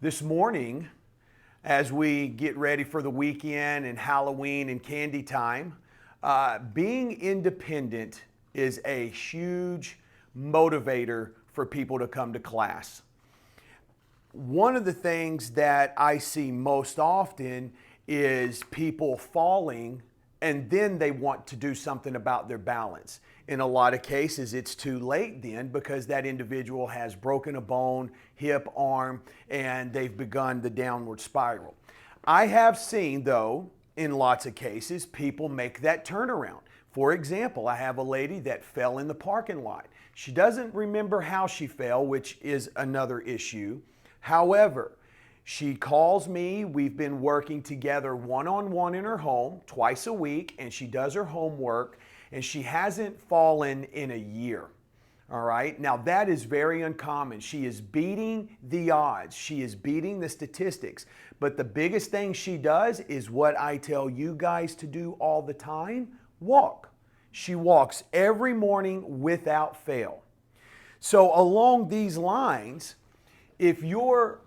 This morning, as we get ready for the weekend and Halloween and candy time, being independent is a huge motivator for people to come to class. One of the things that I see most often is people falling and then they want to do something about their balance. In a lot of cases, it's too late then because that individual has broken a bone, hip, arm, and they've begun the downward spiral. I have seen, though, in lots of cases, people make that turnaround. For example, I have a lady that fell in the parking lot. She doesn't remember how she fell, which is another issue. However, she calls me. We've been working together one-on-one in her home twice a week, and she does her homework, and she hasn't fallen in a year. All right. Now, that is very uncommon. She is beating the odds. She is beating the statistics. But the biggest thing she does is what I tell you guys to do all the time: walk. She walks every morning without fail. So along these lines, if you're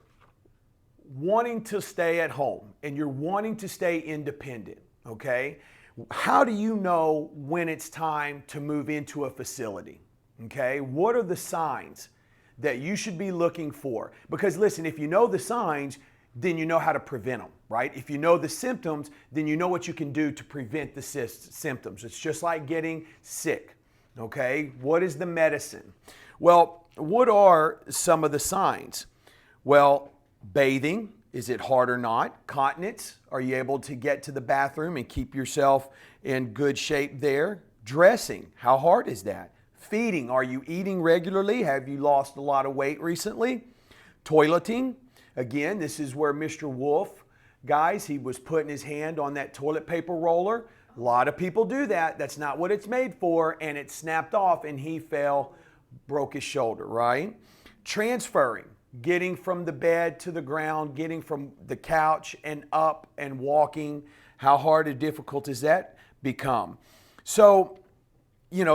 wanting to stay at home and you're wanting to stay independent, okay, how do you know when it's time to move into a facility? Okay, what are the signs that you should be looking for? Because listen, if you know the signs, then you know how to prevent them, right? If you know the symptoms, then you know what you can do to prevent the symptoms. It's just like getting sick, okay? What is the medicine? Well, what are some of the signs? Well, bathing, is it hard or not? Continence, are you able to get to the bathroom and keep yourself in good shape there? Dressing, how hard is that? Feeding, are you eating regularly? Have you lost a lot of weight recently? Toileting, again, this is where Mr. Wolf, guys, he was putting his hand on that toilet paper roller. A lot of people do that. That's not what it's made for, and it snapped off and he fell, broke his shoulder, right? Transferring, getting from the bed to the ground, getting from the couch and up and walking. How hard or difficult does that become? So,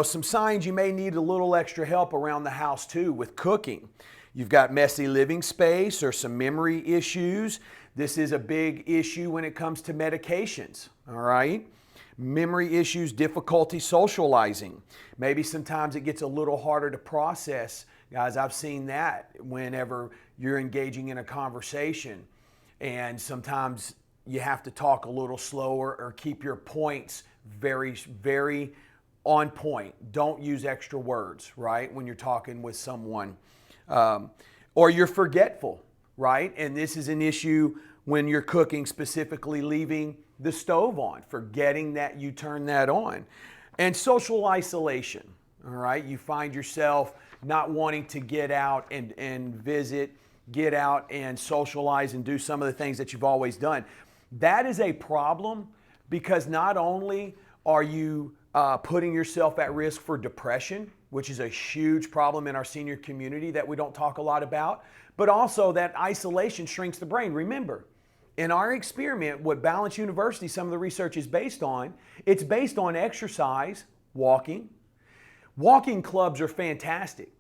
some signs you may need a little extra help around the house too with cooking. You've got messy living space or some memory issues. This is a big issue when it comes to medications, all right? Memory issues, difficulty socializing. Maybe sometimes it gets a little harder to process. Guys, I've seen that whenever you're engaging in a conversation, and sometimes you have to talk a little slower or keep your points very, very on point. Don't use extra words, right, when you're talking with someone. Or you're forgetful, right? And this is an issue when you're cooking, specifically leaving the stove on, forgetting that you turn that on. And social isolation, all right? You find yourself not wanting to get out and visit, get out and socialize and do some of the things that you've always done. That is a problem because not only are you putting yourself at risk for depression, which is a huge problem in our senior community that we don't talk a lot about, but also that isolation shrinks the brain. Remember, in our experiment, what Balance University, some of the research is based on, it's based on exercise, walking. Walking clubs are fantastic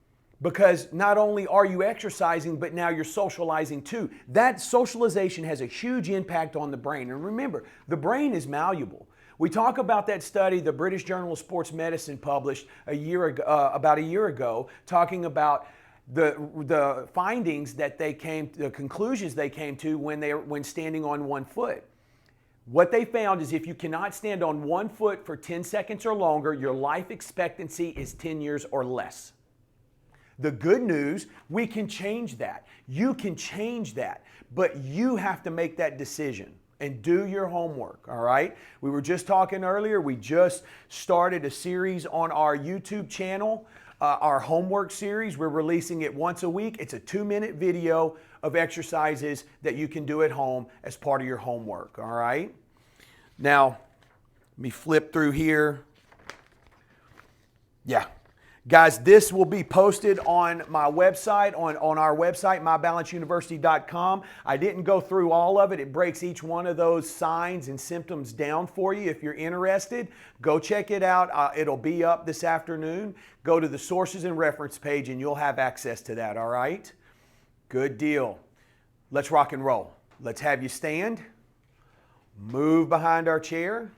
because not only are you exercising, but now you're socializing too. That socialization has a huge impact on the brain. And remember, the brain is malleable. We talk about that study the British Journal of Sports Medicine published about a year ago, talking about the findings that the conclusions they came to when standing on one foot. What they found is if you cannot stand on one foot for 10 seconds or longer, your life expectancy is 10 years or less. The good news, we can change that. You can change that, but you have to make that decision and do your homework, all right? We were just talking earlier, we just started a series on our YouTube channel, our homework series. We're releasing it once a week. It's a 2-minute video of exercises that you can do at home as part of your homework, all right? Now, let me flip through here. Yeah. Guys, this will be posted on my website, on our website, mybalanceuniversity.com. I didn't go through all of it. It breaks each one of those signs and symptoms down for you. If you're interested, go check it out. It'll be up this afternoon. Go to the sources and reference page and you'll have access to that, all right? Good deal. Let's rock and roll. Let's have you stand, move behind our chair,